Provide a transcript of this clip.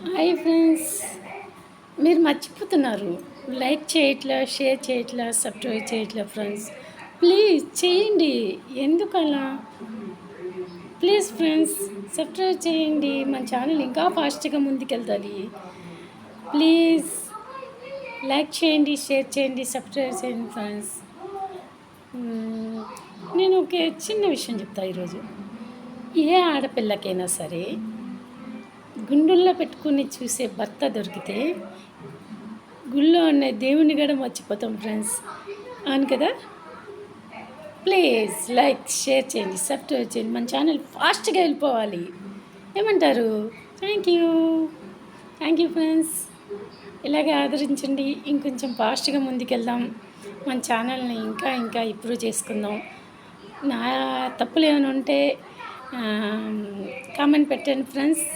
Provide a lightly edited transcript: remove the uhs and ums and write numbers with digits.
Hi friends, మీరు మర్చిపోతున్నారు. Like చేయట్లా, షేర్ చేయట్లా, సబ్స్క్రైబ్ చేయట్లా ఫ్రెండ్స్. ప్లీజ్ చేయండి. ఎందుకలా? ప్లీజ్ ఫ్రెండ్స్, సబ్స్క్రైబ్ చేయండి. మన ఛానల్ ఇంకా ఫాస్ట్గా ముందుకెళ్తుంది. ప్లీజ్ లైక్ చేయండి, షేర్ చేయండి, సబ్స్క్రైబ్ చేయండి ఫ్రెండ్స్. నేను ఒక చిన్న విషయం చెప్తా ఈరోజు. ఏ ఆడపిల్లకైనా సరే గుండెల్లో పెట్టుకుని చూసే భర్త దొరికితే గుళ్ళో ఉన్న దేవుని కూడా మర్చిపోతాం ఫ్రెండ్స్. అవును కదా? ప్లీజ్ లైక్, షేర్ చేయండి, సబ్స్క్రైబ్ చేయండి. మన ఛానల్ ఫాస్ట్గా వెళ్ళిపోవాలి. ఏమంటారు? Thank you. Thank you friends. ఇలాగే ఆదరించండి. ఇంకొంచెం ఫాస్ట్గా ముందుకెళ్దాం. మన ఛానల్ని ఇంకా ఇంకా ఇంప్రూవ్ చేసుకుందాం. నా తప్పులు ఏమైనా ఉంటే కామెంట్ పెట్టండి ఫ్రెండ్స్.